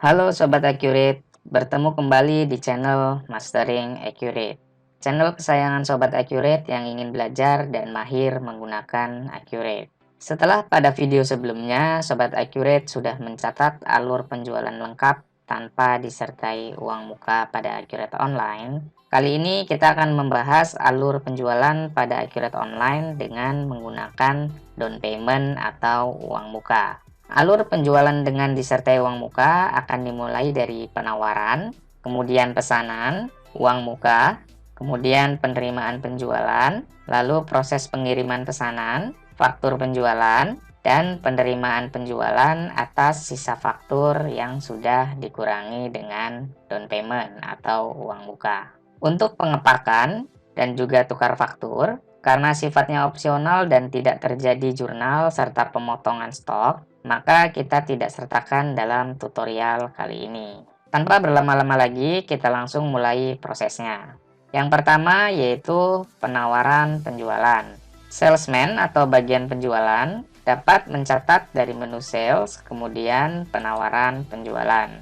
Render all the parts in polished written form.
Halo Sobat Accurate, bertemu kembali di channel Mastering Accurate. Channel kesayangan Sobat Accurate yang ingin belajar dan mahir menggunakan Accurate. Setelah pada video sebelumnya, Sobat Accurate sudah mencatat alur penjualan lengkap tanpa disertai uang muka pada Accurate Online. Kali ini kita akan membahas alur penjualan pada Accurate Online dengan menggunakan down payment atau uang muka. Alur penjualan dengan disertai uang muka akan dimulai dari penawaran, kemudian pesanan, uang muka, kemudian penerimaan penjualan, lalu proses pengiriman pesanan, faktur penjualan, dan penerimaan penjualan atas sisa faktur yang sudah dikurangi dengan down payment atau uang muka. Untuk pengepakan dan juga tukar faktur, karena sifatnya opsional dan tidak terjadi jurnal serta pemotongan stok, maka kita tidak sertakan dalam tutorial kali ini. Tanpa berlama-lama lagi, kita langsung mulai prosesnya. Yang pertama yaitu penawaran penjualan. Salesman atau bagian penjualan dapat mencatat dari menu sales, kemudian penawaran penjualan.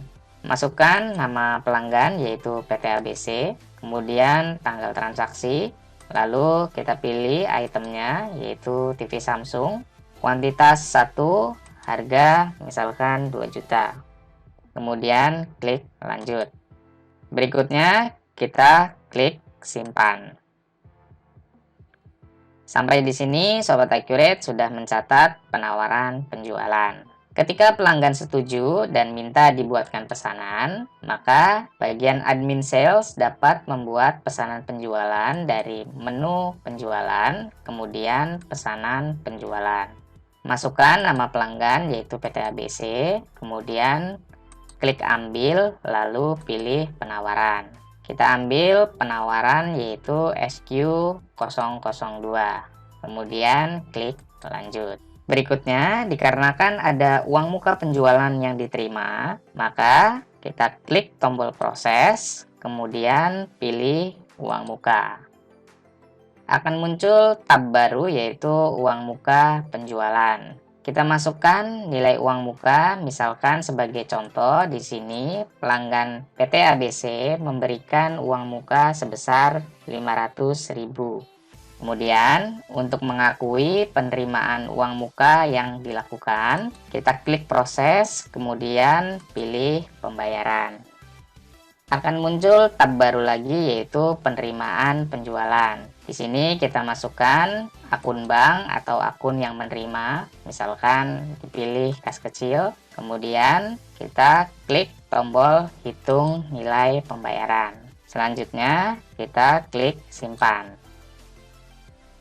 Masukkan nama pelanggan yaitu PT ABC, kemudian tanggal transaksi, lalu kita pilih itemnya yaitu TV Samsung, kuantitas 1, harga misalkan 2 juta. Kemudian klik lanjut. Berikutnya kita klik simpan. Sampai di sini Sobat Accurate sudah mencatat penawaran penjualan. Ketika pelanggan setuju dan minta dibuatkan pesanan, maka bagian admin sales dapat membuat pesanan penjualan dari menu penjualan, kemudian pesanan penjualan. Masukkan nama pelanggan yaitu PT ABC, kemudian klik ambil, lalu pilih penawaran. Kita ambil penawaran yaitu SQ002, kemudian klik lanjut. Berikutnya, dikarenakan ada uang muka penjualan yang diterima, maka kita klik tombol proses, kemudian pilih uang muka. Akan muncul tab baru yaitu uang muka penjualan. Kita masukkan nilai uang muka, misalkan sebagai contoh di sini pelanggan PT ABC memberikan uang muka sebesar 500.000. Kemudian untuk mengakui penerimaan uang muka yang dilakukan, kita klik proses, kemudian pilih pembayaran. Akan muncul tab baru lagi yaitu penerimaan penjualan. Di sini kita masukkan akun bank atau akun yang menerima, misalkan dipilih kas kecil, kemudian kita klik tombol hitung nilai pembayaran. Selanjutnya kita klik simpan.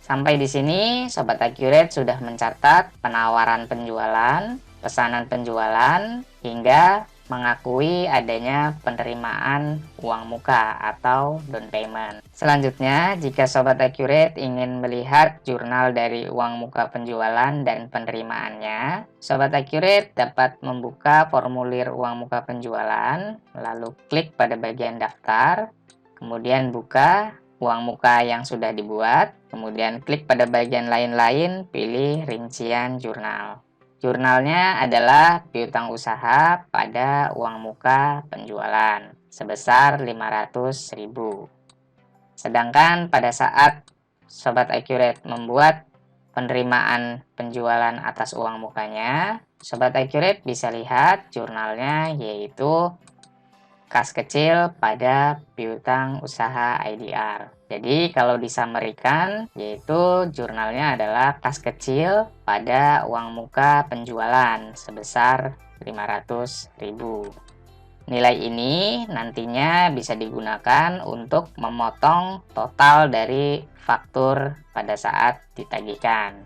Sampai di sini Sobat Accurate sudah mencatat penawaran penjualan, pesanan penjualan, hingga mengakui adanya penerimaan uang muka atau down payment. Selanjutnya, jika Sobat Accurate ingin melihat jurnal dari uang muka penjualan dan penerimaannya, Sobat Accurate dapat membuka formulir uang muka penjualan, lalu klik pada bagian daftar, kemudian buka uang muka yang sudah dibuat, kemudian klik pada bagian lain-lain, pilih rincian jurnal. Jurnalnya adalah piutang usaha pada uang muka penjualan sebesar 500.000. Sedangkan pada saat Sobat Accurate membuat penerimaan penjualan atas uang mukanya, Sobat Accurate bisa lihat jurnalnya yaitu kas kecil pada piutang usaha IDR. Jadi kalau disamerikan yaitu jurnalnya adalah kas kecil pada uang muka penjualan sebesar 500.000. Nilai ini nantinya bisa digunakan untuk memotong total dari faktur pada saat ditagihkan.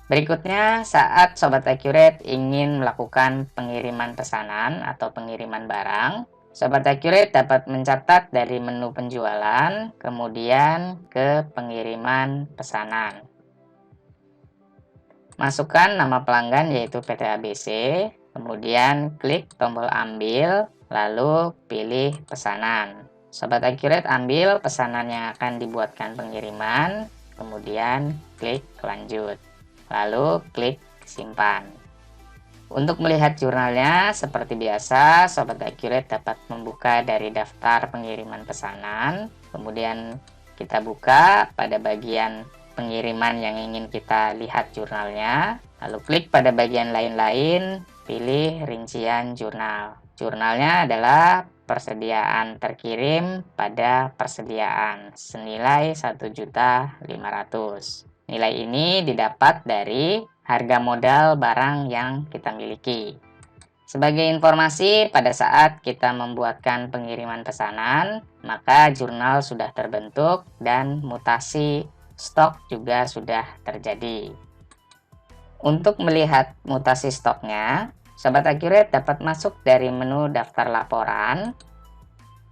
Berikutnya, saat Sobat Accurate ingin melakukan pengiriman pesanan atau pengiriman barang, Sobat Accurate dapat mencatat dari menu penjualan, kemudian ke pengiriman pesanan. Masukkan nama pelanggan yaitu PT ABC, kemudian klik tombol ambil, lalu pilih pesanan. Sobat Accurate ambil pesanan yang akan dibuatkan pengiriman, kemudian klik lanjut. Lalu klik simpan. Untuk melihat jurnalnya, seperti biasa, Sobat Accurate dapat membuka dari daftar pengiriman pesanan. Kemudian kita buka pada bagian pengiriman yang ingin kita lihat jurnalnya. Lalu klik pada bagian lain-lain, pilih rincian jurnal. Jurnalnya adalah persediaan terkirim pada persediaan senilai 1.500.000. Nilai ini didapat dari harga modal barang yang kita miliki. Sebagai informasi, pada saat kita membuatkan pengiriman pesanan, maka jurnal sudah terbentuk dan mutasi stok juga sudah terjadi. Untuk melihat mutasi stoknya, Sobat Accurate dapat masuk dari menu daftar laporan,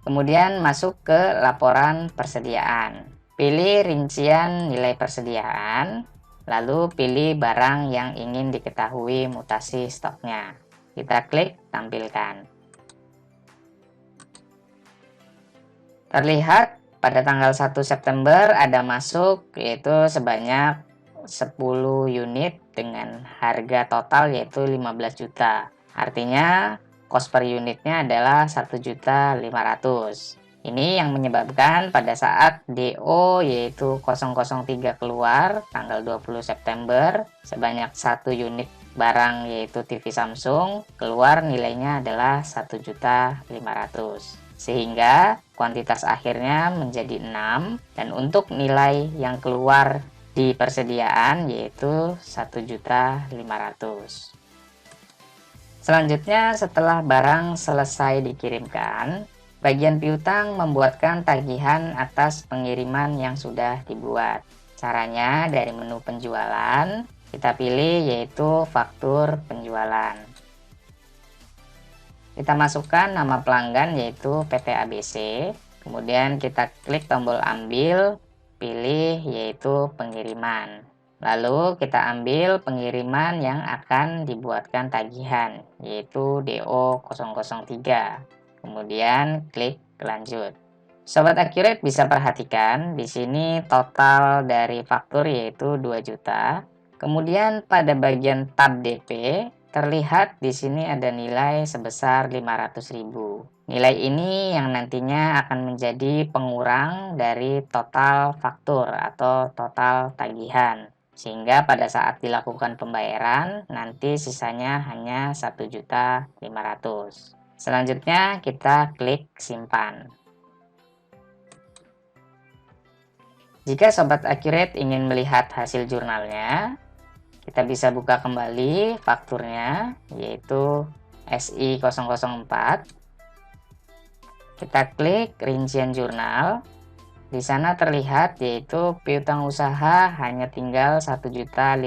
kemudian masuk ke laporan persediaan. Pilih rincian nilai persediaan, lalu pilih barang yang ingin diketahui mutasi stoknya. Kita klik tampilkan. Terlihat pada tanggal 1 September ada masuk yaitu sebanyak 10 unit dengan harga total yaitu 15 juta. Artinya cost per unitnya adalah 1.500.000. Ini yang menyebabkan pada saat DO yaitu 003 keluar tanggal 20 September sebanyak 1 unit barang yaitu TV Samsung keluar nilainya adalah 1.500.000. Sehingga kuantitas akhirnya menjadi 6 dan untuk nilai yang keluar di persediaan yaitu 1.500.000. Selanjutnya setelah barang selesai dikirimkan, bagian piutang membuatkan tagihan atas pengiriman yang sudah dibuat. Caranya dari menu penjualan, kita pilih yaitu faktur penjualan. Kita masukkan nama pelanggan yaitu PT ABC, kemudian kita klik tombol ambil, pilih yaitu pengiriman. Lalu kita ambil pengiriman yang akan dibuatkan tagihan yaitu DO003. Kemudian klik lanjut. Sobat Accurate bisa perhatikan di sini total dari faktur yaitu 2 juta. Kemudian pada bagian tab DP terlihat di sini ada nilai sebesar 500.000. Nilai ini yang nantinya akan menjadi pengurang dari total faktur atau total tagihan. Sehingga pada saat dilakukan pembayaran nanti sisanya hanya 1.500.000. Selanjutnya kita klik simpan. Jika Sobat Accurate ingin melihat hasil jurnalnya, kita bisa buka kembali fakturnya yaitu SI004. Kita klik rincian jurnal. Di sana terlihat yaitu piutang usaha hanya tinggal 1.500.000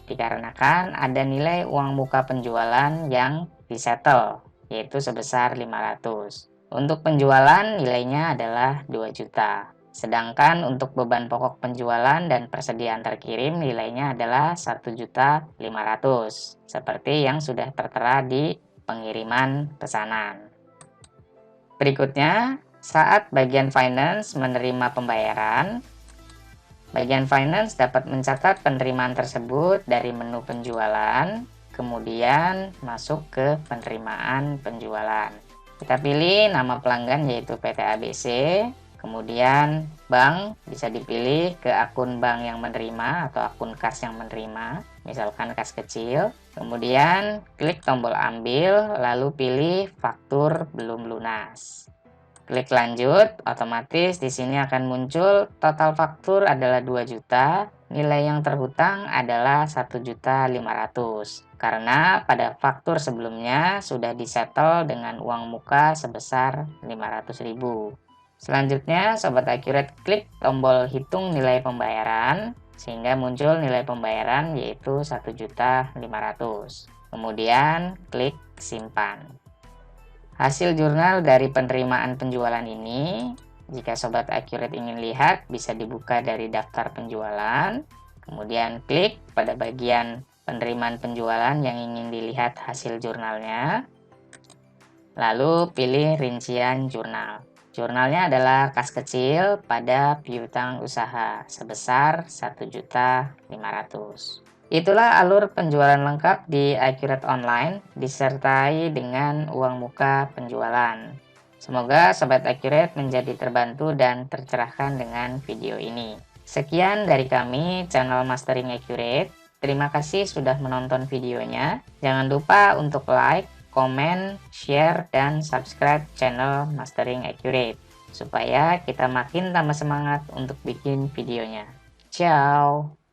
dikarenakan ada nilai uang muka penjualan yang disetel yaitu sebesar 500. Untuk penjualan nilainya adalah 2 juta. Sedangkan untuk beban pokok penjualan dan persediaan terkirim nilainya adalah 1.500.000 seperti yang sudah tertera di pengiriman pesanan. Berikutnya, saat bagian finance menerima pembayaran, bagian finance dapat mencatat penerimaan tersebut dari menu penjualan, kemudian masuk ke penerimaan penjualan. Kita pilih nama pelanggan yaitu PT ABC, kemudian bank bisa dipilih ke akun bank yang menerima atau akun kas yang menerima, misalkan kas kecil. Kemudian klik tombol ambil, lalu pilih faktur belum lunas. Klik lanjut, otomatis di sini akan muncul total faktur adalah 2 juta, nilai yang terhutang adalah 1.500.000. Karena pada faktur sebelumnya sudah disetel dengan uang muka sebesar 500.000. Selanjutnya, Sobat Accurate klik tombol hitung nilai pembayaran sehingga muncul nilai pembayaran yaitu 1.500.000. Kemudian klik simpan. Hasil jurnal dari penerimaan penjualan ini, jika Sobat Accurate ingin lihat, bisa dibuka dari daftar penjualan, kemudian klik pada bagian penerimaan penjualan yang ingin dilihat hasil jurnalnya, lalu pilih rincian jurnal. Jurnalnya adalah kas kecil pada piutang usaha sebesar 1.500.000. Itulah alur penjualan lengkap di Accurate Online disertai dengan uang muka penjualan. Semoga Sobat Accurate menjadi terbantu dan tercerahkan dengan video ini. Sekian dari kami, channel Mastering Accurate. Terima kasih sudah menonton videonya. Jangan lupa untuk like, komen, share, dan subscribe channel Mastering Accurate, supaya kita makin tambah semangat untuk bikin videonya. Ciao!